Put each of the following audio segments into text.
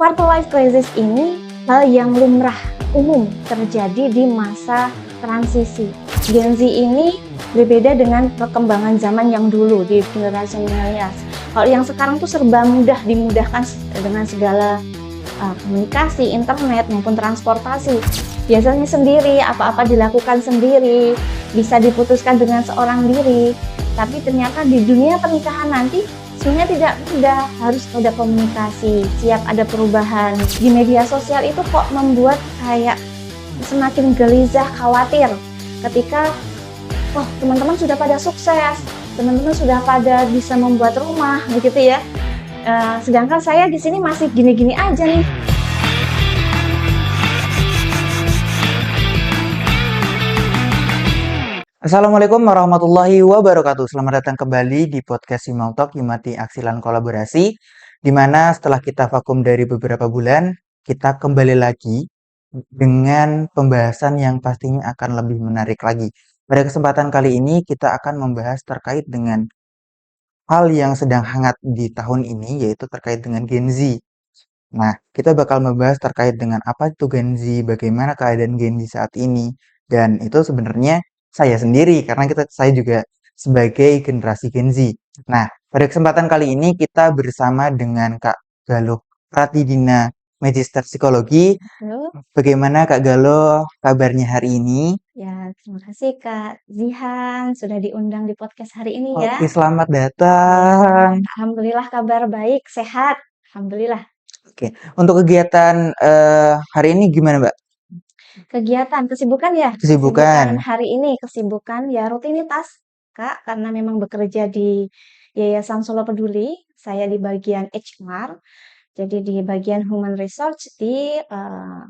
quarter life crisis ini hal yang lumrah umum terjadi di masa transisi. Gen Z ini berbeda dengan perkembangan zaman yang dulu di generasi milenial. Kalau yang sekarang tuh serba mudah, dimudahkan dengan segala komunikasi, internet maupun transportasi. Biasanya sendiri, apa-apa dilakukan sendiri, bisa diputuskan dengan seorang diri. Tapi ternyata di dunia pernikahan nanti sebenarnya tidak mudah, harus ada komunikasi, siap ada perubahan. Di media sosial itu kok membuat kayak semakin gelisah, khawatir ketika teman-teman sudah pada sukses, teman-teman sudah pada bisa membuat rumah, begitu ya. Sedangkan saya di sini masih gini-gini aja nih. Assalamualaikum warahmatullahi wabarakatuh. Selamat datang kembali di podcast Simau Talk, Himati Aksi dan Kolaborasi, di mana setelah kita vakum dari beberapa bulan, kita kembali lagi dengan pembahasan yang pastinya akan lebih menarik lagi. Pada kesempatan kali ini, kita akan membahas terkait dengan hal yang sedang hangat di tahun ini, yaitu terkait dengan Gen Z. Nah, kita bakal membahas terkait dengan apa itu Gen Z, bagaimana keadaan Gen Z saat ini, dan itu sebenarnya saya sendiri karena saya juga sebagai generasi Gen Z. Nah, pada kesempatan kali ini kita bersama dengan Kak Galuh Pratidina, Magister Psikologi. Halo. Bagaimana Kak Galuh kabarnya hari ini? Ya, terima kasih Kak Zihan sudah diundang di podcast hari ini ya. Oke, selamat datang. Alhamdulillah kabar baik, sehat. Alhamdulillah. Oke, untuk kegiatan hari ini gimana, Mbak? Kesibukan ya. Kesibukan. Hari ini, kesibukan ya rutinitas, Kak, karena memang bekerja di Yayasan Solo Peduli. Saya di bagian HR, jadi di bagian Human Resource di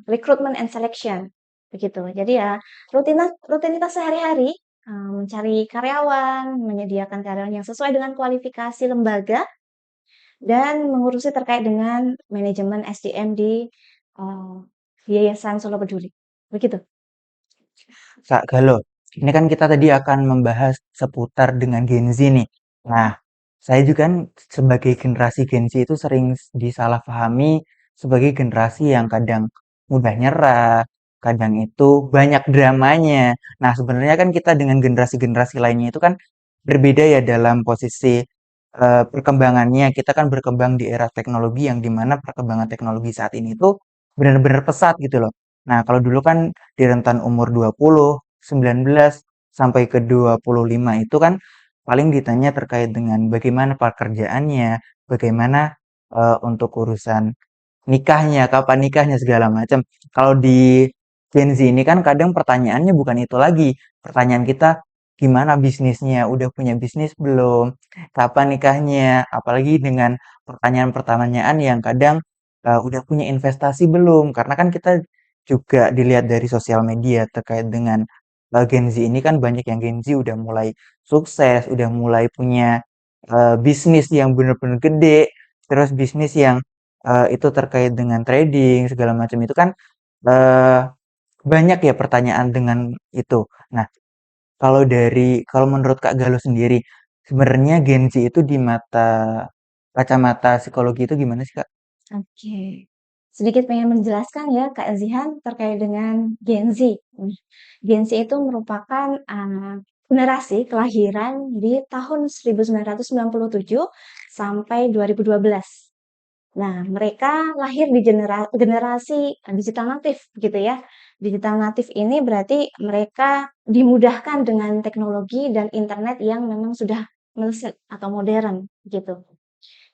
Recruitment and Selection, begitu. Jadi ya rutinitas sehari-hari, mencari karyawan, menyediakan karyawan yang sesuai dengan kualifikasi lembaga, dan mengurusi terkait dengan manajemen SDM di Yayasan Solo Peduli, begitu. Kak Galuh, ini kan kita tadi akan membahas seputar dengan Gen Z nih. Nah, saya juga kan sebagai generasi Gen Z itu sering disalahpahami sebagai generasi yang kadang mudah nyerah, kadang itu banyak dramanya. Nah, sebenarnya kan kita dengan generasi-generasi lainnya itu kan berbeda ya dalam posisi perkembangannya. Kita kan berkembang di era teknologi yang dimana perkembangan teknologi saat ini itu benar-benar pesat gitu loh. Nah, kalau dulu kan di rentan umur 20, 19, sampai ke 25 itu kan paling ditanya terkait dengan bagaimana pekerjaannya, bagaimana untuk urusan nikahnya, kapan nikahnya segala macam. Kalau di Gen Z ini kan kadang pertanyaannya bukan itu lagi. Pertanyaan kita gimana bisnisnya, udah punya bisnis belum, kapan nikahnya, apalagi dengan pertanyaan-pertanyaan yang kadang udah punya investasi belum, karena kan kita juga dilihat dari sosial media terkait dengan Gen Z ini kan banyak yang Gen Z udah mulai sukses, udah mulai punya bisnis yang benar-benar gede, terus bisnis yang itu terkait dengan trading segala macam itu kan eh, banyak ya pertanyaan dengan itu. Nah, kalau menurut Kak Galuh sendiri, sebenarnya Gen Z itu di kacamata psikologi itu gimana sih, Kak? Oke. Sedikit pengen menjelaskan ya Kak Zihan terkait dengan Gen Z. Gen Z itu merupakan generasi kelahiran di tahun 1997 sampai 2012. Nah, mereka lahir di generasi digital natif gitu ya. Digital natif ini berarti mereka dimudahkan dengan teknologi dan internet yang memang sudah melesat atau modern gitu.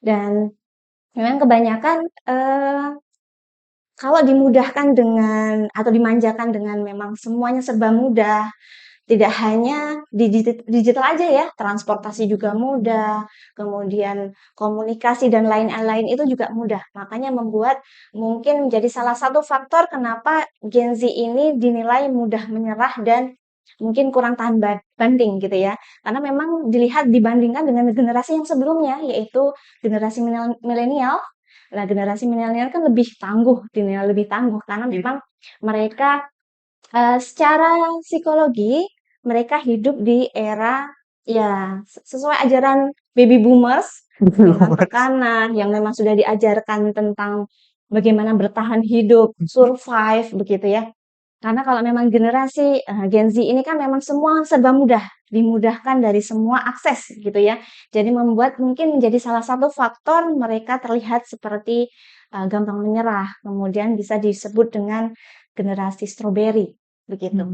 Dan memang kebanyakan kalau dimudahkan dengan atau dimanjakan dengan memang semuanya serba mudah, tidak hanya digital aja ya, transportasi juga mudah, kemudian komunikasi dan lain-lain itu juga mudah. Makanya membuat mungkin menjadi salah satu faktor kenapa Gen Z ini dinilai mudah menyerah dan mungkin kurang tahan banding gitu ya. Karena memang dilihat dibandingkan dengan generasi yang sebelumnya, yaitu generasi milenial. Nah, generasi milenial kan lebih tangguh, dinilai lebih tangguh karena memang mereka secara psikologi mereka hidup di era ya sesuai ajaran baby boomers dengan tekanan yang memang sudah diajarkan tentang bagaimana bertahan hidup, survive begitu ya. Karena kalau memang generasi Gen Z ini kan memang semua serba mudah, dimudahkan dari semua akses gitu ya. Jadi membuat mungkin menjadi salah satu faktor mereka terlihat seperti gampang menyerah, kemudian bisa disebut dengan generasi strawberry begitu.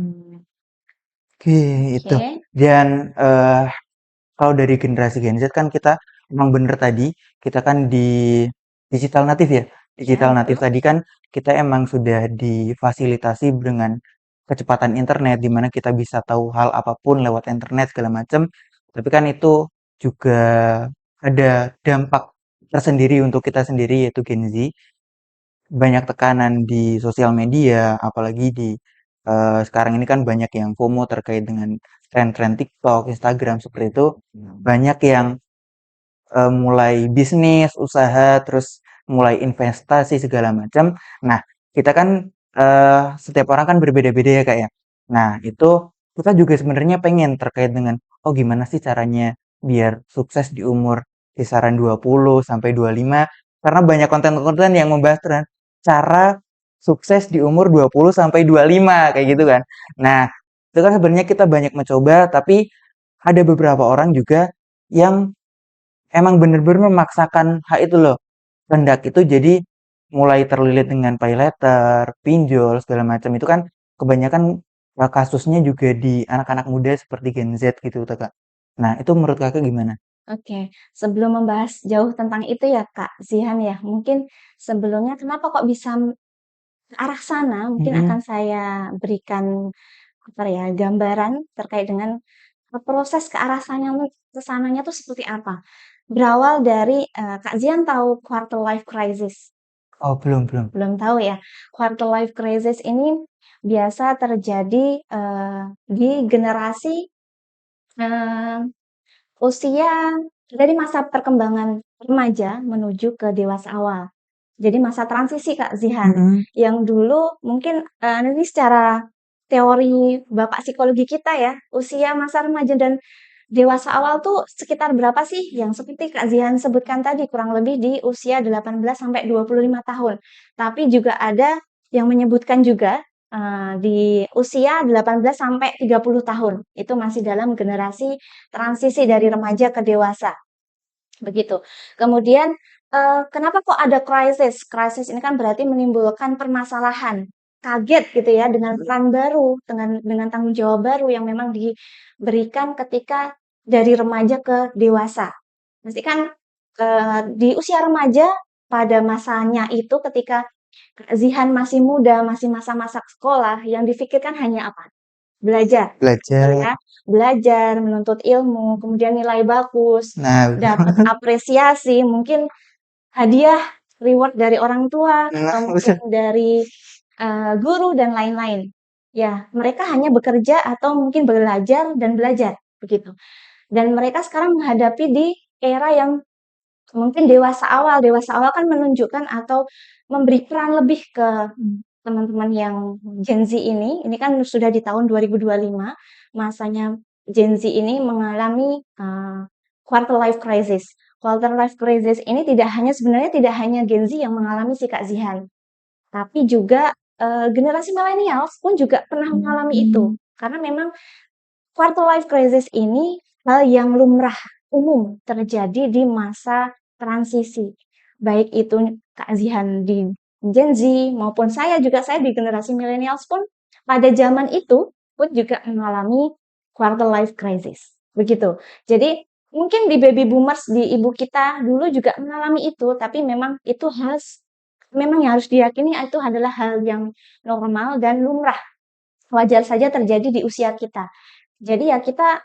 Oke, itu. Oke. Dan kalau dari generasi Gen Z kan kita emang bener tadi, kita kan di digital natif ya. Ya, Digital natif betul. tadi kan kita emang sudah difasilitasi dengan kecepatan internet di mana kita bisa tahu hal apapun lewat internet segala macam. Tapi kan itu juga ada dampak tersendiri untuk kita sendiri yaitu Gen Z. Banyak tekanan di sosial media, apalagi di sekarang ini kan banyak yang FOMO terkait dengan tren-tren TikTok, Instagram seperti itu. Banyak yang mulai bisnis, usaha, terus mulai investasi segala macam. Nah, kita kan setiap orang kan berbeda-beda ya Kak ya. Nah, itu kita juga sebenarnya pengen terkait dengan oh gimana sih caranya biar sukses di umur kisaran 20 sampai 25 karena banyak konten-konten yang membahas cara sukses di umur 20 sampai 25 kayak gitu kan. Nah, itu kan sebenarnya kita banyak mencoba tapi ada beberapa orang juga yang emang bener-bener memaksakan hak itu loh. Kehendak itu jadi mulai terlilit dengan pay later, pinjol, segala macam itu kan kebanyakan kasusnya juga di anak-anak muda seperti Gen Z gitu tuh Kak. Nah, itu menurut Kakak gimana? Oke, sebelum membahas jauh tentang itu ya Kak Zihan ya, mungkin sebelumnya kenapa kok bisa ke arah sana, mungkin akan Mhm. saya berikan apa ya, gambaran terkait dengan proses ke arah ke sananya tuh seperti apa. Berawal dari Kak Zian tahu quarter life crisis? Oh, belum belum. Belum tahu ya. Quarter life crisis ini biasa terjadi di generasi eh, usia dari masa perkembangan remaja menuju ke dewasa awal. Jadi masa transisi Kak Zihan, Mhm. yang dulu mungkin ini secara teori Bapak psikologi kita ya, usia masa remaja dan dewasa awal tuh sekitar berapa sih? Yang seperti Kak Zihan sebutkan tadi, kurang lebih di usia 18 sampai 25 tahun. Tapi juga ada yang menyebutkan juga di usia 18 sampai 30 tahun. Itu masih dalam generasi transisi dari remaja ke dewasa. Begitu. Kemudian kenapa kok ada krisis? Krisis ini kan berarti menimbulkan permasalahan, kaget gitu ya dengan peran baru, dengan tanggung jawab baru yang memang diberikan ketika dari remaja ke dewasa. Pasti kan di usia remaja pada masanya itu ketika Zihan masih muda, masih masa-masa sekolah, yang difikirkan hanya apa? Belajar, betul Belajar. ya. Belajar, menuntut ilmu, kemudian nilai bagus, Nah, dapat apresiasi, mungkin hadiah, reward dari orang tua, nah, atau mungkin dari guru dan lain-lain. Ya, mereka hanya bekerja atau mungkin belajar dan belajar, begitu. Dan mereka sekarang menghadapi di era yang mungkin dewasa awal kan menunjukkan atau memberi peran lebih ke teman-teman yang Gen Z ini kan sudah di tahun 2025, masanya Gen Z ini mengalami quarter life crisis. Quarter life crisis ini sebenarnya tidak hanya Gen Z yang mengalami sih Kak Zihan, tapi juga generasi millennials pun juga pernah mengalami itu. Karena memang quarter life crisis ini hal yang lumrah umum terjadi di masa transisi. Baik itu Kak Zihan di Gen Z maupun saya di generasi millennials pun pada zaman itu pun juga mengalami quarter life crisis. Begitu. Jadi mungkin di baby boomers di ibu kita dulu juga mengalami itu, tapi memang yang harus diyakini itu adalah hal yang normal dan lumrah. Wajar saja terjadi di usia kita. Jadi ya kita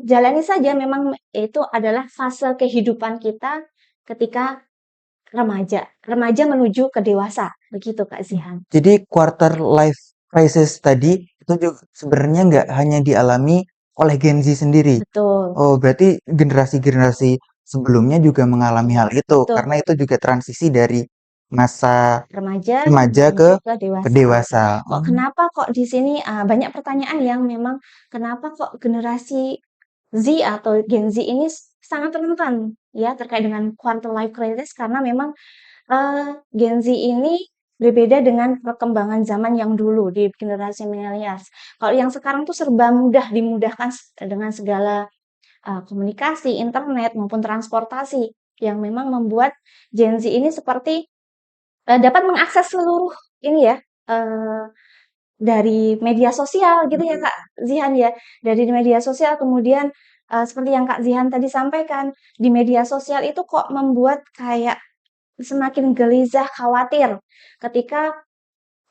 jalani saja memang itu adalah fase kehidupan kita ketika remaja. Remaja menuju ke dewasa, begitu Kak Zihan. jadi quarter life crisis tadi itu juga sebenarnya nggak hanya dialami oleh Gen Z sendiri. Betul, Oh, berarti generasi-generasi sebelumnya juga mengalami hal itu betul. karena itu juga transisi dari masa Remaja remaja menuju ke ke dewasa. dewasa. Kok kenapa kok di sini banyak pertanyaan yang memang kenapa kok generasi Z atau Gen Z ini sangat rentan ya terkait dengan quarter life crisis karena memang Gen Z ini berbeda dengan perkembangan zaman yang dulu di generasi millennials. Kalau yang sekarang tuh serba mudah, dimudahkan dengan segala komunikasi, internet maupun transportasi yang memang membuat Gen Z ini seperti dapat mengakses seluruh ini ya, dari media sosial gitu ya Kak Zihan ya. Dari media sosial kemudian seperti yang Kak Zihan tadi sampaikan, di media sosial itu kok membuat kayak semakin gelisah, khawatir ketika,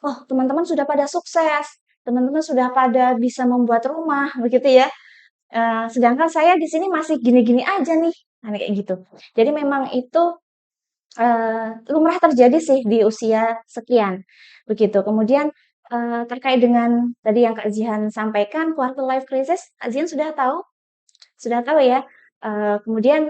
oh teman-teman sudah pada sukses, teman-teman sudah pada bisa membuat rumah begitu ya. Sedangkan saya di sini masih gini-gini aja nih, nah kayak gitu. Jadi memang itu lumrah terjadi sih di usia sekian, begitu. Kemudian terkait dengan tadi yang Kak Zihan sampaikan, quarter life crisis, Kak Zihan sudah tahu ya. Kemudian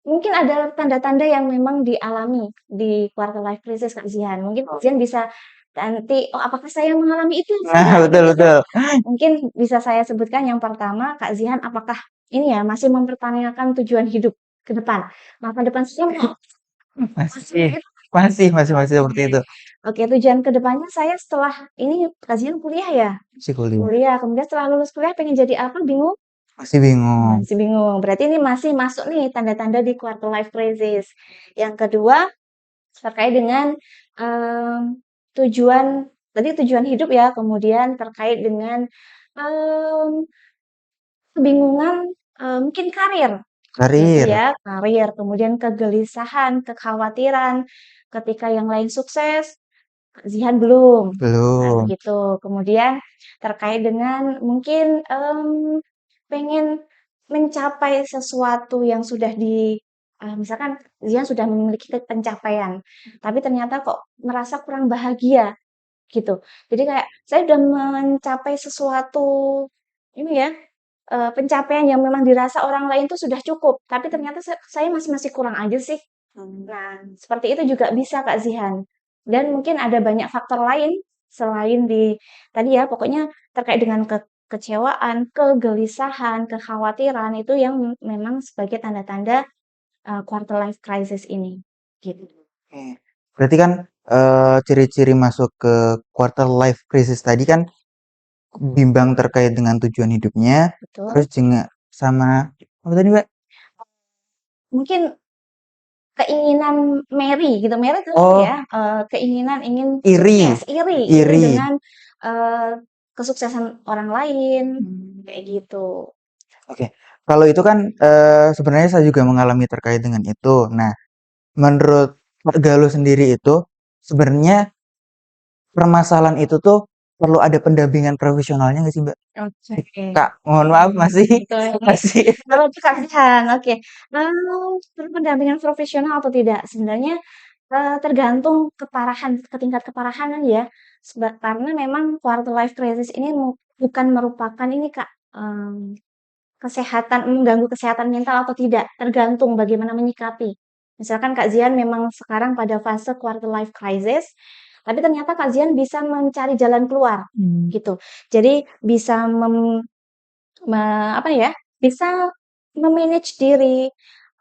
mungkin ada tanda-tanda yang memang dialami di quarter life crisis Kak Zihan. Mungkin Kak Zihan bisa nanti, oh apakah saya mengalami itu? Nah, betul Gitu. betul. Mungkin bisa saya sebutkan yang pertama, Kak Zihan, apakah ini ya masih mempertanyakan tujuan hidup ke depan? Masa depan saya masih Masih, begitu. masih seperti Oke. itu. Oke, tujuan ke depannya saya setelah ini Kak Zihan kuliah ya? Masih kuliah. Kuliah, kemudian setelah lulus kuliah pengen jadi apa? Bingung? Masih bingung. Masih bingung. Berarti ini masih masuk nih tanda-tanda di quarter life crisis. Yang kedua, terkait dengan tujuan tadi tujuan hidup ya, kemudian terkait dengan em, kebingungan mungkin karir gitu Karir. ya, karir, kemudian kegelisahan, kekhawatiran ketika yang lain sukses, Kak Zihan belum. Nah, Belum. begitu. Kemudian terkait dengan mungkin pengen mencapai sesuatu yang sudah misalkan Zihan sudah memiliki pencapaian, tapi ternyata kok merasa kurang bahagia gitu. Jadi kayak saya udah mencapai sesuatu ini ya, pencapaian yang memang dirasa orang lain tuh sudah cukup, tapi ternyata saya masih masih kurang aja sih. Nah, seperti itu juga bisa Kak Zihan. Dan mungkin ada banyak faktor lain selain di tadi ya, pokoknya terkait dengan kekecewaan, kegelisahan, kekhawatiran itu yang memang sebagai tanda-tanda quarter life crisis ini. Gitu. Oke. Berarti kan ciri-ciri masuk ke quarter life crisis tadi kan bimbang terkait dengan tujuan hidupnya, terus Betul. juga sama apa tadi, Mbak? Mungkin keinginan Mary gitu, Mary itu apa Oh, ya, keinginan ingin iri. sukses, iri Iri. dengan, eee, kesuksesan orang lain, kayak gitu. Oke. Kalau itu kan sebenarnya saya juga mengalami terkait dengan itu. Nah, menurut Kak Galuh sendiri itu sebenarnya permasalahan itu tuh perlu ada pendampingan profesionalnya nggak sih, Mbak? Oke. Kak, mohon maaf masih Betul, oke. masih Kalau kasihan, oke. Perlu pendampingan profesional atau tidak? Sebenarnya, tergantung ke tingkat keparahan kan ya, karena memang quarter life crisis ini bukan merupakan ini Kak, mengganggu kesehatan mental atau tidak, tergantung bagaimana menyikapi. Misalkan Kak Zian memang sekarang pada fase quarter life crisis, tapi ternyata Kak Zian bisa mencari jalan keluar, gitu. Jadi bisa apa ya, bisa me-manage diri,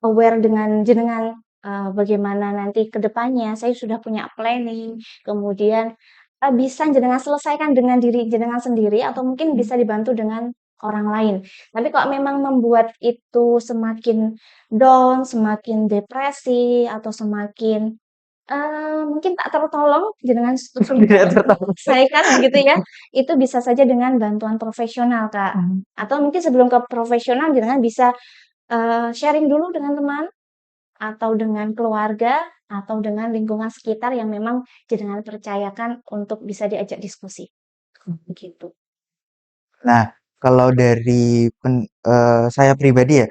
aware dengan jenengan, bagaimana nanti ke depannya, saya sudah punya planning, kemudian, bisa jenengan selesaikan dengan diri jenengan sendiri atau mungkin bisa dibantu dengan orang lain. Tapi kalau memang membuat itu semakin down, semakin depresi, atau semakin, mungkin tak tertolong jenengan tidak tertarik. selesaikan begitu ya, itu bisa saja dengan bantuan profesional, Kak. Atau mungkin sebelum ke profesional jenengan bisa, sharing dulu dengan teman, atau dengan keluarga, atau dengan lingkungan sekitar yang memang jenengan percayakan untuk bisa diajak diskusi, begitu. Nah, kalau dari saya pribadi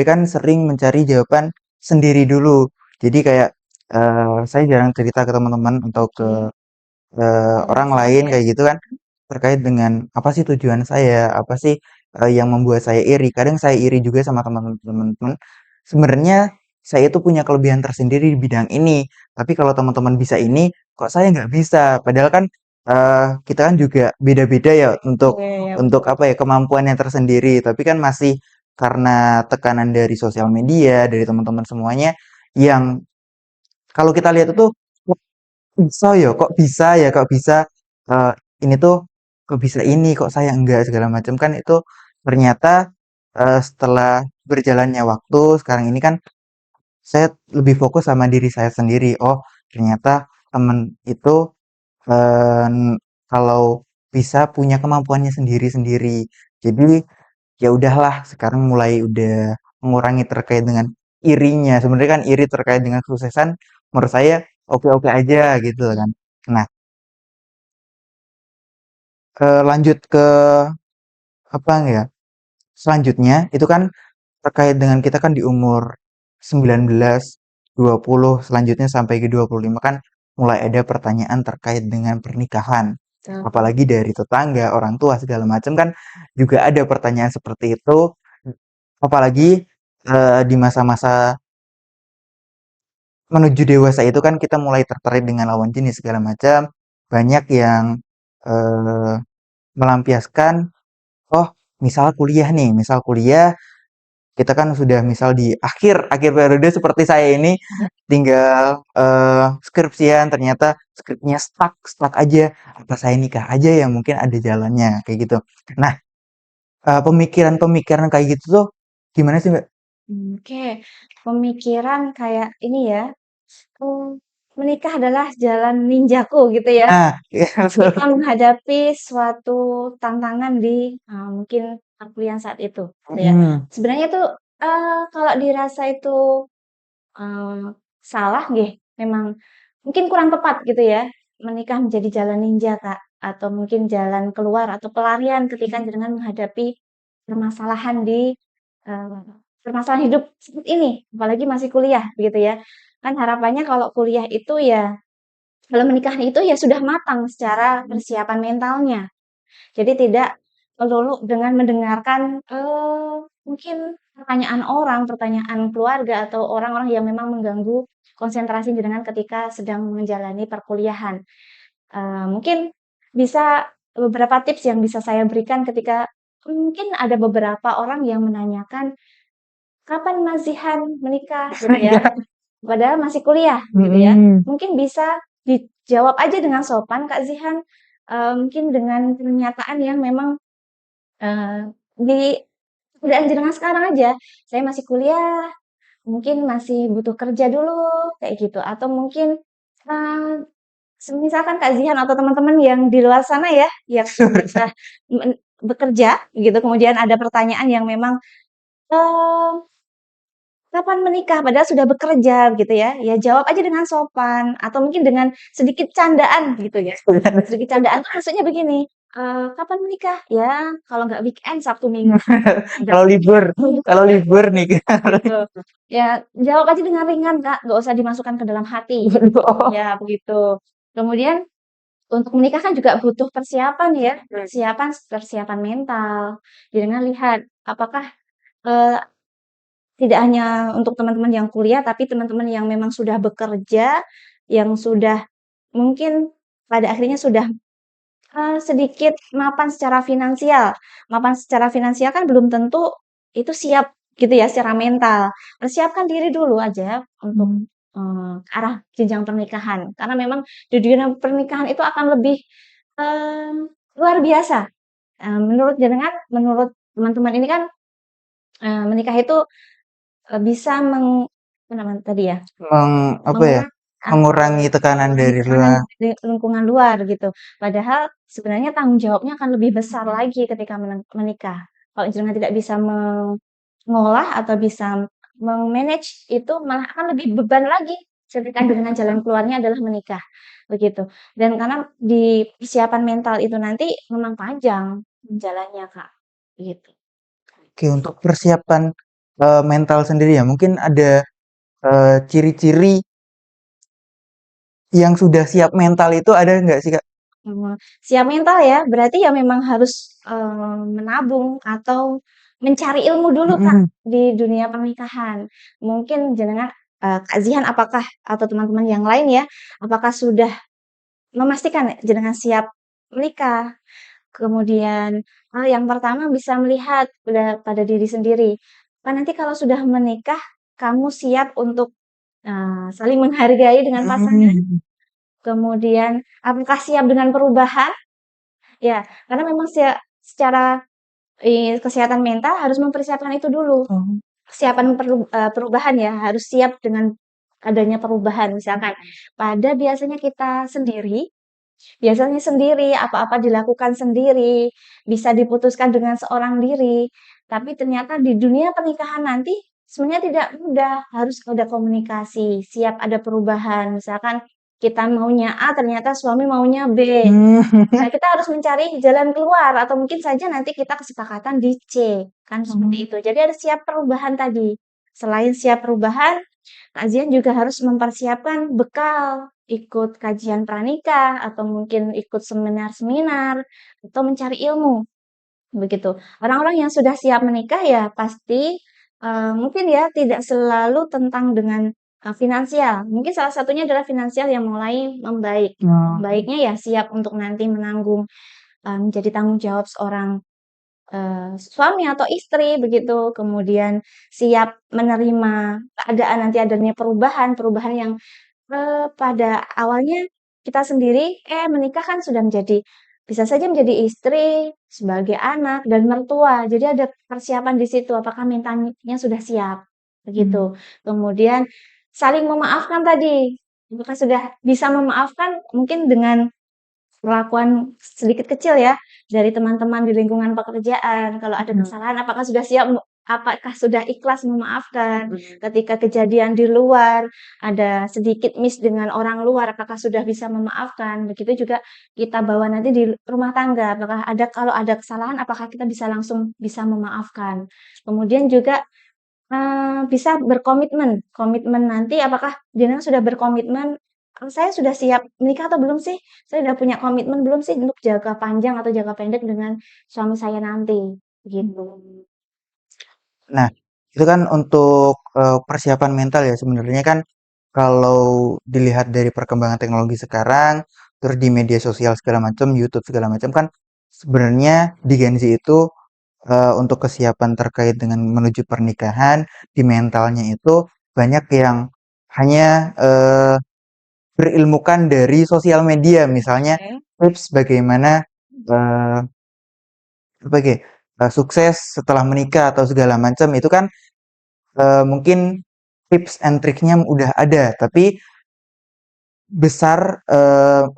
kan sering mencari jawaban sendiri dulu. Jadi kayak saya jarang cerita ke teman-teman atau ke Oke, orang relevan lain ya. kayak gitu kan terkait dengan apa sih tujuan saya, apa sih yang membuat saya iri. Kadang saya iri juga sama teman-teman. Sebenarnya saya itu punya kelebihan tersendiri di bidang ini, tapi kalau teman-teman bisa ini, kok saya nggak bisa? Padahal kan kita kan juga beda-beda ya Iya, iya, untuk betul. apa ya kemampuannya tersendiri. Tapi kan masih karena tekanan dari sosial media, dari teman-teman semuanya yang kalau kita lihat itu kok bisa ya, kok bisa ya, kok bisa eh, ini tuh kok bisa ini, kok saya enggak segala macam kan itu ternyata setelah berjalannya waktu sekarang ini kan saya lebih fokus sama diri saya sendiri. Oh, ternyata temen itu kalau bisa punya kemampuannya sendiri-sendiri. Jadi ya udahlah, sekarang mulai udah mengurangi terkait dengan irinya. Sebenarnya kan iri terkait dengan kesuksesan menurut saya oke-oke aja gitu kan. Nah, lanjut ke apa ya? Selanjutnya itu kan terkait dengan kita kan di umur 19, 20, selanjutnya sampai ke 25 kan mulai ada pertanyaan terkait dengan pernikahan. Apalagi dari tetangga, orang tua segala macam kan juga ada pertanyaan seperti itu. Apalagi di masa-masa menuju dewasa itu kan kita mulai tertarik dengan lawan jenis segala macam. Banyak yang eh, melampiaskan, oh misal kuliah nih, misal kuliah kita kan sudah misal di akhir akhir periode seperti saya ini tinggal skripsian ternyata skripnya stuck aja apa saya nikah aja ya mungkin ada jalannya kayak gitu. Nah, pemikiran-pemikiran kayak gitu tuh gimana sih Mbak? Oke, pemikiran kayak ini ya, menikah adalah jalan ninjaku gitu ya. Nah, iya betul. Kita menghadapi suatu tantangan di mungkin perkuliahan saat itu, gitu ya. Mm, Sebenarnya tuh kalau dirasa itu salah nggih, memang mungkin kurang tepat gitu ya, menikah menjadi jalan ninja, Kak, atau mungkin jalan keluar atau pelarian ketika jenengan menghadapi permasalahan eee, permasalahan hidup seperti ini, apalagi masih kuliah begitu ya. Kan harapannya kalau kuliah itu ya kalau menikah itu ya sudah matang secara persiapan mentalnya. Jadi tidak melulu dengan mendengarkan, mungkin pertanyaan orang, pertanyaan keluarga, atau orang-orang yang memang mengganggu konsentrasi jenengan ketika sedang menjalani perkuliahan. Mungkin bisa beberapa tips yang bisa saya berikan ketika mungkin ada beberapa orang yang menanyakan, "Kapan Mas Zihan menikah?" Gitu ya, iya. padahal masih kuliah gitu ya. Mm, Mungkin bisa dijawab aja dengan sopan, Kak Zihan, mungkin dengan pernyataan yang memang di pekerjaan jenengan sekarang aja, saya masih kuliah, mungkin masih butuh kerja dulu, kayak gitu. Atau mungkin, eee, semisalkan Kak Zihan atau teman-teman yang di luar sana ya, yang sudah bekerja gitu, kemudian ada pertanyaan yang memang, eee, "Kapan menikah?" Padahal sudah bekerja gitu ya, ya jawab aja dengan sopan atau mungkin dengan sedikit candaan gitu ya. Sedikit candaan tuh maksudnya begini, "Kapan menikah?" "Ya kalau nggak weekend, Sabtu Minggu." Udah kalau libur kalau libur nih gitu. Ya jawab aja dengan ringan, Kak, nggak usah dimasukkan ke dalam hati. oh, Ya begitu. Kemudian untuk menikah kan juga butuh persiapan ya, persiapan mental. Jadi dengan lihat apakah, eee, tidak hanya untuk teman-teman yang kuliah, tapi teman-teman yang memang sudah bekerja, yang sudah mungkin pada akhirnya sudah sedikit mapan secara finansial. Mapan secara finansial kan belum tentu itu siap gitu ya secara mental. Persiapkan diri dulu aja untuk, ke arah jenjang pernikahan. Karena memang di dunia pernikahan itu akan lebih, mmm, luar biasa. Menurut jenengan, menurut teman-teman ini kan, menikah itu, bisa apa namanya tadi ya, apa ya mengurangi mengurangi tekanan mengurangi dari tekanan luar. dari lingkungan luar gitu. Padahal sebenarnya tanggung jawabnya akan lebih besar lagi ketika menikah. Kalau jenengan tidak bisa mengolah atau bisa me-manage itu malah akan lebih beban lagi ketika dengan jalan keluarnya adalah menikah, begitu. Dan karena di persiapan mental itu nanti memang panjang jalannya, Kak, gitu. Oke, untuk persiapan mental sendiri ya mungkin ada ciri-ciri yang sudah siap mental itu ada nggak sih Kak? Siap mental ya, berarti ya memang harus, menabung atau mencari ilmu dulu, Kak, Mm-mm. di dunia pernikahan. Mungkin jenengan, Kak Zihan apakah atau teman-teman yang lain ya, apakah sudah memastikan jenengan siap menikah? Kemudian, yang pertama bisa melihat pada diri sendiri, kan nanti kalau sudah menikah, kamu siap untuk saling menghargai dengan pasangan, Mhm. kemudian apakah siap dengan perubahan? Ya, karena memang secara, kesehatan mental harus mempersiapkan itu dulu. Oh. Kesiapan perubahan ya, harus siap dengan adanya perubahan. Misalkan pada biasanya sendiri, apa-apa dilakukan sendiri, bisa diputuskan dengan seorang diri. Tapi ternyata di dunia pernikahan nanti sebenarnya tidak mudah, harus ada komunikasi, siap ada perubahan. Misalkan kita maunya A, ternyata suami maunya B. Mmm. Nah, kita harus mencari jalan keluar atau mungkin saja nanti kita kesepakatan di C, kan seperti itu. Jadi harus siap perubahan tadi. Selain siap perubahan, kajian juga harus mempersiapkan bekal, ikut kajian pranikah atau mungkin ikut seminar-seminar atau mencari ilmu, begitu. Orang-orang yang sudah siap menikah ya pasti mungkin ya tidak selalu tentang dengan finansial. Mungkin salah satunya adalah finansial yang mulai membaik. Oh. Membaiknya ya siap untuk nanti menanggung menjadi tanggung jawab seorang suami atau istri begitu, kemudian siap menerima keadaan nanti adanya perubahan, perubahan yang pada awalnya kita sendiri, menikah kan sudah bisa saja menjadi istri, sebagai anak, dan mertua. Jadi ada persiapan di situ, apakah mentalnya sudah siap, begitu. Kemudian saling memaafkan tadi, apakah sudah bisa memaafkan mungkin dengan perlakuan sedikit kecil ya, dari teman-teman di lingkungan pekerjaan, kalau ada kesalahan apakah sudah ikhlas memaafkan? Ketika kejadian di luar, ada sedikit miss dengan orang luar, apakah sudah bisa memaafkan? Begitu juga kita bawa nanti di rumah tangga, kalau ada kesalahan, apakah kita bisa memaafkan? Kemudian juga bisa berkomitmen. Komitmen nanti apakah jenengan sudah berkomitmen, "Saya sudah siap menikah atau belum sih? Saya sudah punya komitmen belum sih untuk jangka panjang atau jangka pendek dengan suami saya nanti?" Gitu. Nah, itu kan untuk, persiapan mental ya, sebenarnya kan kalau dilihat dari perkembangan teknologi sekarang, terus di media sosial segala macam, YouTube segala macam kan sebenarnya di Gen Z itu, untuk kesiapan terkait dengan menuju pernikahan, di mentalnya itu banyak yang hanya, berilmukan dari sosial media. Misalnya Oke. tips bagaimana, eee, sebagai, sukses setelah menikah atau segala macam itu kan mungkin tips and triknya udah ada, tapi besar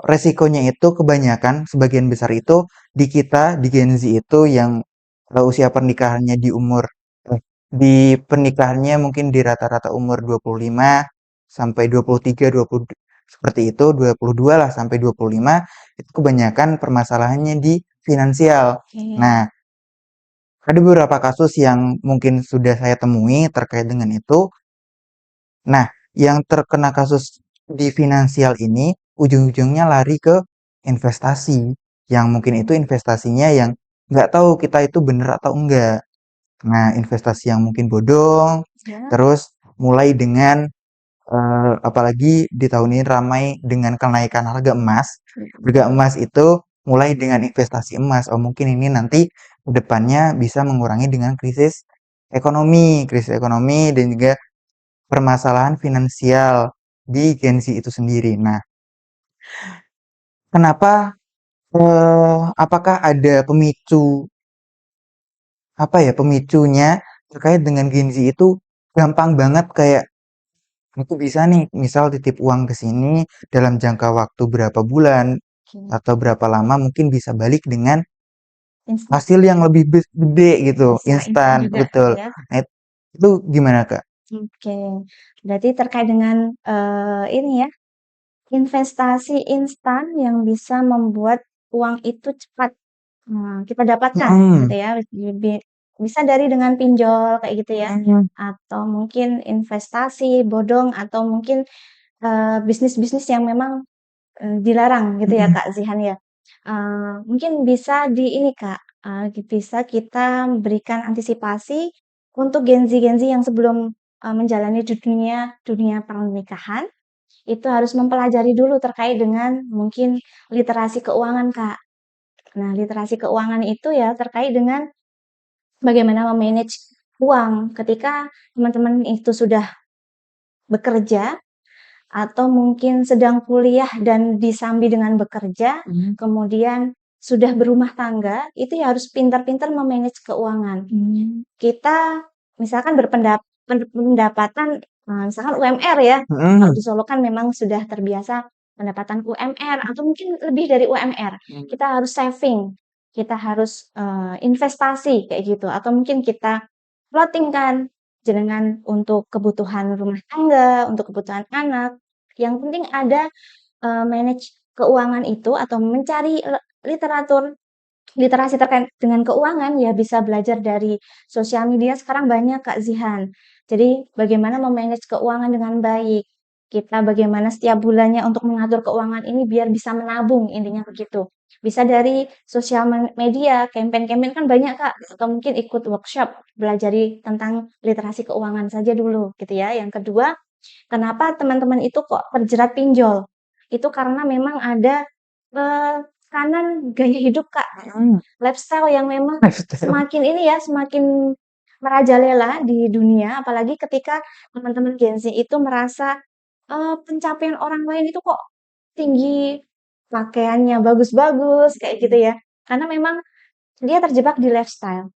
resikonya itu kebanyakan sebagian besar itu di kita di Gen Z itu yang usia pernikahannya di pernikahannya mungkin di rata-rata umur 25 sampai 23, 20 seperti itu, 22 lah sampai 25 itu kebanyakan permasalahannya di finansial. Oke. Nah, ada beberapa kasus yang mungkin sudah saya temui terkait dengan itu. Nah, yang terkena kasus di finansial ini ujung-ujungnya lari ke investasi. Yang mungkin itu investasinya yang nggak tahu kita itu bener atau enggak. Nah, investasi yang mungkin bodong, Ya. terus mulai dengan apalagi di tahun ini ramai dengan kenaikan harga emas. Harga emas itu mulai dengan investasi emas. Oh, mungkin ini nanti ke depannya bisa mengurangi dengan krisis ekonomi dan juga permasalahan finansial di Gen Z itu sendiri. Nah, kenapa, apakah ada pemicunya terkait dengan Gen Z itu gampang banget kayak, aku bisa nih misal titip uang ke sini dalam jangka waktu berapa bulan Oke. atau berapa lama mungkin bisa balik dengan Instan hasil yang lebih gede gitu, secara instan instan, juga betul. ya. Nah, itu gimana, Kak? Oke. Berarti terkait dengan, ini ya, investasi instan yang bisa membuat uang itu cepat, kita dapatkan Mhm. gitu ya, bisa dari dengan pinjol kayak gitu ya, Mhm. atau mungkin investasi bodong atau mungkin, bisnis-bisnis yang memang, dilarang gitu ya Mhm. Kak Zihan ya. Mungkin bisa di ini Kak, bisa kita berikan antisipasi untuk Gen Z yang sebelum, menjalani dunia pernikahan, itu harus mempelajari dulu terkait dengan mungkin literasi keuangan, Kak. Nah, literasi keuangan itu ya terkait dengan bagaimana memanage uang ketika teman-teman itu sudah bekerja atau mungkin sedang kuliah dan disambi dengan bekerja, kemudian sudah berumah tangga, itu ya harus pintar-pintar memanage keuangan. Kita misalkan pendapatan, misalkan UMR ya, kalau di Solo kan memang sudah terbiasa pendapatan UMR atau mungkin lebih dari UMR. Kita harus saving, kita harus investasi kayak gitu, atau mungkin kita plottingkan jenengan untuk kebutuhan rumah tangga, untuk kebutuhan anak. Yang penting ada manage keuangan itu atau mencari literatur literasi terkait dengan keuangan ya bisa belajar dari sosial media sekarang banyak Kak Zihan. Jadi bagaimana memanage keuangan dengan baik. Kita bagaimana setiap bulannya untuk mengatur keuangan ini biar bisa menabung intinya begitu. Bisa dari sosial media, campaign-campaign kan banyak Kak. Atau mungkin ikut workshop, belajari tentang literasi keuangan saja dulu gitu ya. Yang kedua, kenapa teman-teman itu kok terjerat pinjol? Itu karena memang ada tekanan gaya hidup Kak, lifestyle yang memang semakin ini ya, semakin merajalela di dunia, apalagi ketika teman-teman Gen Z itu merasa pencapaian orang lain itu kok tinggi, pakaiannya bagus-bagus kayak gitu ya. Karena memang dia terjebak di lifestyle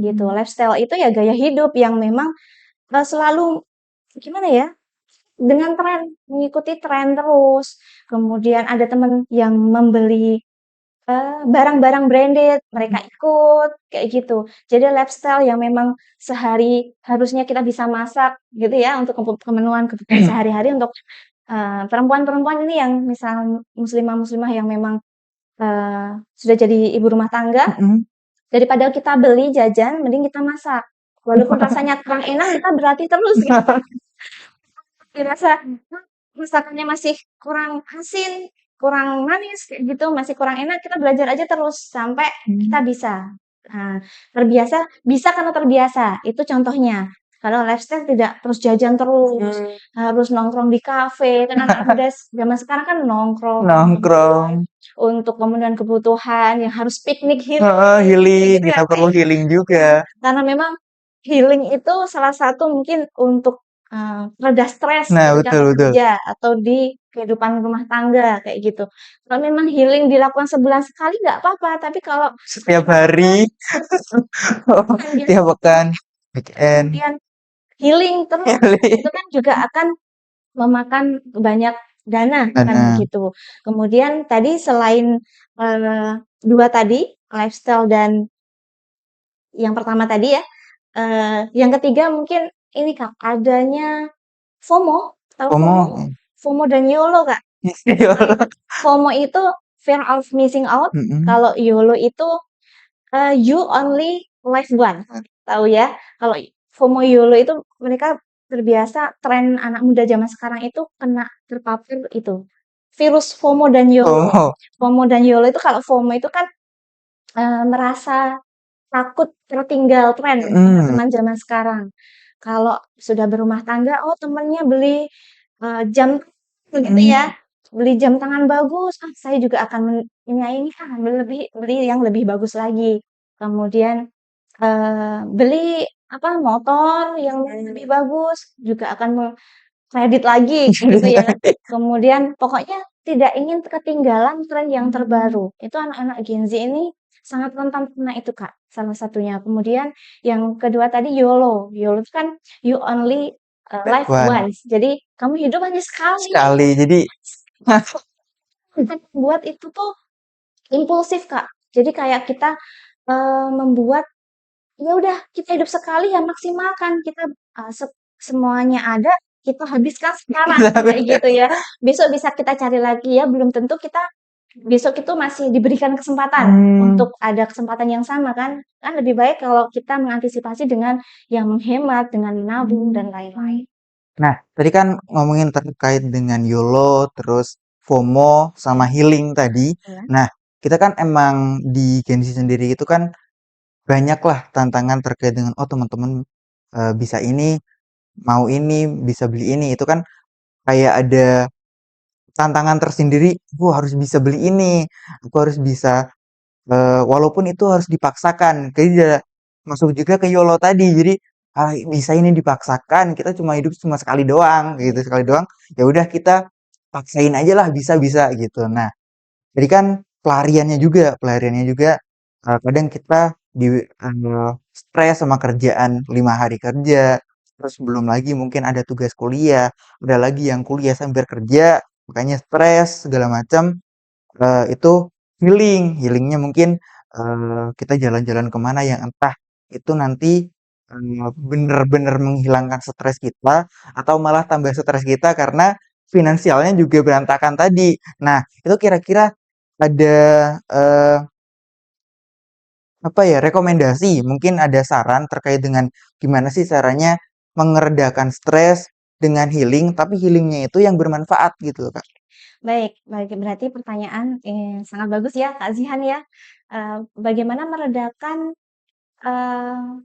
gitu. Lifestyle itu ya gaya hidup yang memang selalu gimana ya? Dengan tren, mengikuti tren terus. Kemudian ada teman yang membeli barang-barang branded, mereka ikut, kayak gitu. Jadi lifestyle yang memang sehari harusnya kita bisa masak gitu ya untuk kemenuhan kebutuhan sehari-hari untuk perempuan-perempuan ini yang misal muslimah-muslimah yang memang sudah jadi ibu rumah tangga, daripada kita beli jajan, mending kita masak. Walaupun rasanya kurang enak, kita berlatih terus gitu. Dirasa masakannya masih kurang asin, kurang manis kayak gitu, masih kurang enak, kita belajar aja terus sampai kita bisa. Nah, terbiasa, bisa karena terbiasa, itu contohnya. Kalau lifestyle tidak terus jajan terus, harus nongkrong di kafe, kan anak muda zaman sekarang kan nongkrong, Nongkrong, untuk pemenuhan kebutuhan yang harus piknik healing, gitu kita ya. perlu healing juga. Karena memang healing itu salah satu mungkin untuk reda stres Nah, ketika betul. bekerja atau di kehidupan rumah tangga kayak gitu. Kalau memang healing dilakukan sebulan sekali nggak apa-apa, tapi kalau Setiap hari, dia tiap pekan, weekend, kemudian healing terus, itu healing. kan juga akan memakan banyak dana kan Nah, begitu. Kemudian tadi selain dua tadi lifestyle dan yang pertama tadi ya, yang ketiga mungkin ini Kak, adanya FOMO, tahu FOMO? FOMO. FOMO dan YOLO Kak. FOMO itu fear of missing out, kalau YOLO itu you only live once, tahu ya? Kalau FOMO YOLO itu mereka terbiasa tren anak muda zaman sekarang itu kena terpapar itu virus FOMO dan YOLO. FOMO. FOMO dan YOLO itu kalau FOMO itu kan merasa takut tertinggal tren teman-teman zaman sekarang. Kalau sudah berumah tangga, oh temennya beli jam begitu ya, beli jam tangan bagus, saya juga akan ini beli yang lebih bagus lagi. Kemudian beli apa motor yang lebih bagus, juga akan kredit lagi gitu ya. Kemudian pokoknya tidak ingin ketinggalan tren yang terbaru. Itu anak-anak Gen Z ini sangat rentan kena itu Kak, salah satunya. Kemudian yang kedua tadi YOLO. YOLO itu kan you only live once. Jadi kamu hidup hanya sekali. Sekali, jadi Buat itu tuh impulsif Kak. Jadi kayak kita membuat ya udah kita hidup sekali ya maksimalkan kita semuanya ada kita habiskan sekarang kayak gitu ya. Besok bisa kita cari lagi ya, belum tentu kita besok itu masih diberikan kesempatan untuk ada kesempatan yang sama kan. Kan lebih baik kalau kita mengantisipasi dengan yang menghemat, dengan menabung dan lain-lain. Nah, tadi kan ngomongin terkait dengan YOLO, terus FOMO sama healing tadi. Nah, kita kan emang di Gen Z sendiri itu kan banyaklah tantangan terkait dengan oh teman-teman bisa ini, mau ini, bisa beli ini. Itu kan kayak ada tantangan tersendiri, aku harus bisa beli ini, aku harus bisa walaupun itu harus dipaksakan. Jadi masuk juga ke YOLO tadi. Jadi bisa ini dipaksakan, kita cuma hidup cuma sekali doang gitu, sekali doang, ya udah kita paksain aja lah bisa-bisa gitu. Nah, jadi kan pelariannya juga, kadang kita stres sama kerjaan 5 hari kerja, terus belum lagi mungkin ada tugas kuliah, ada lagi yang kuliah sambil kerja, makanya stres segala macam. Itu healingnya mungkin, kita jalan-jalan kemana yang entah itu nanti, bener-bener menghilangkan stres kita, atau malah tambah stres kita karena finansialnya juga berantakan tadi. Nah, itu kira-kira ada, eee, apa ya, rekomendasi, mungkin ada saran terkait dengan gimana sih caranya mengeredakan stres dengan healing, tapi healingnya itu yang bermanfaat gitu loh, Kak. Baik, baik. Berarti pertanyaan sangat bagus ya, Kak Zihan ya. Bagaimana meredakan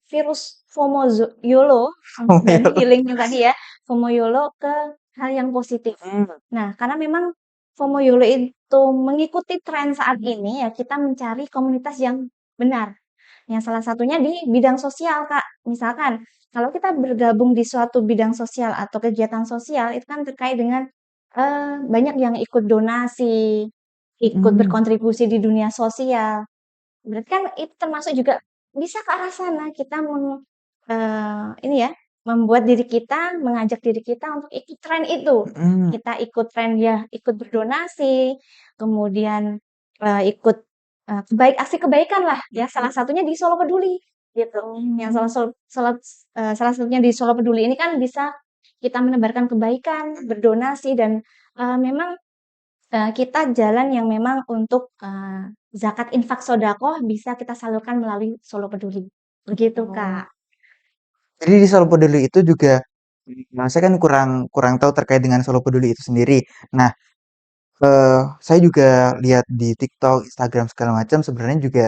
virus FOMO YOLO Oh, dan ya. healing yang tadi ya, FOMO YOLO ke hal yang positif. Mhm. Nah, karena memang FOMO YOLO itu mengikuti tren saat ini ya, kita mencari komunitas yang benar. Yang salah satunya di bidang sosial, Kak. Misalkan kalau kita bergabung di suatu bidang sosial atau kegiatan sosial itu kan terkait dengan banyak yang ikut donasi, ikut Mhm. berkontribusi di dunia sosial. Berarti kan itu termasuk juga bisa ke arah sana kita ini ya, membuat diri kita, mengajak diri kita untuk ikut tren itu. Mhm. Kita ikut tren ya, ikut berdonasi, kemudian, ikut, aksi kebaikan lah ya, salah satunya di Solo Peduli, gitu. Yang salah satunya di Solo Peduli ini kan bisa kita menebarkan kebaikan, berdonasi dan, memang kita jalan yang memang untuk, zakat infak shodaqoh bisa kita salurkan melalui Solo Peduli, begitu, Oh. Kak. Jadi di Solo Peduli itu juga, saya kan kurang kurang tahu terkait dengan Solo Peduli itu sendiri. Nah, saya juga lihat di TikTok, Instagram segala macam sebenarnya juga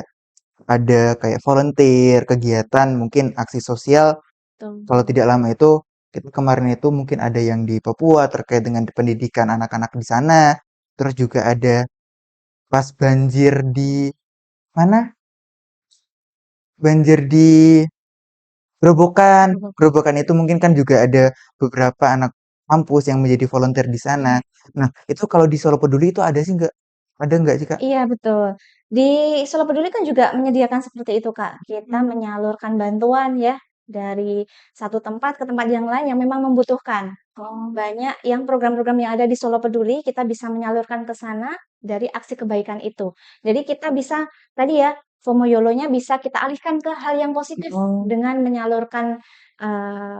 ada kayak volunteer, kegiatan, mungkin aksi sosial. Betul. Kalau tidak lama itu, kita kemarin itu mungkin ada yang di Papua terkait dengan pendidikan anak-anak di sana. Terus juga ada pas banjir di mana? Banjir di Gerobokan. Betul. Gerobokan itu mungkin kan juga ada beberapa anak kampus yang menjadi volunteer di sana. Nah, itu kalau di Solo Peduli itu ada sih nggak? Ada nggak sih, Kak? Iya, betul. Di Solo Peduli kan juga menyediakan seperti itu, Kak. Kita Hmm. menyalurkan bantuan ya, dari satu tempat ke tempat yang lain yang memang membutuhkan. Oh. Banyak yang program-program yang ada di Solo Peduli, kita bisa menyalurkan ke sana dari aksi kebaikan itu. Jadi kita bisa, tadi ya, FOMO YOLO-nya bisa kita alihkan ke hal yang positif Oh. dengan menyalurkan, eee,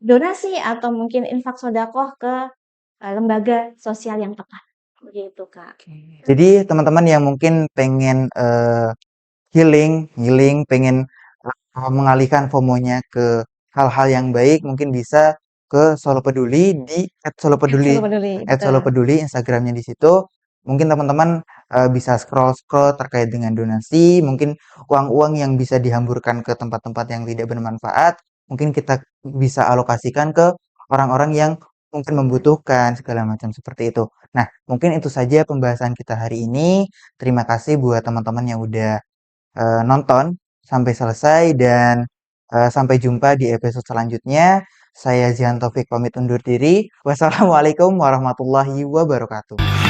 donasi atau mungkin infak shodaqoh ke, lembaga sosial yang tepat. Begitu, Kak. Oke. Jadi teman-teman yang mungkin pengen healing, pengen mengalihkan FOMO-nya ke hal-hal yang baik, mungkin bisa ke Solo Peduli di Solo Peduli, betul. @solopeduli Instagramnya di situ. Mungkin teman-teman bisa scroll-scroll terkait dengan donasi, mungkin uang-uang yang bisa dihamburkan ke tempat-tempat yang tidak bermanfaat, mungkin kita bisa alokasikan ke orang-orang yang mungkin membutuhkan segala macam seperti itu. Nah, mungkin itu saja pembahasan kita hari ini. Terima kasih buat teman-teman yang udah nonton sampai selesai dan sampai jumpa di episode selanjutnya. Saya Zihan Taufik pamit undur diri. Wassalamualaikum warahmatullahi wabarakatuh.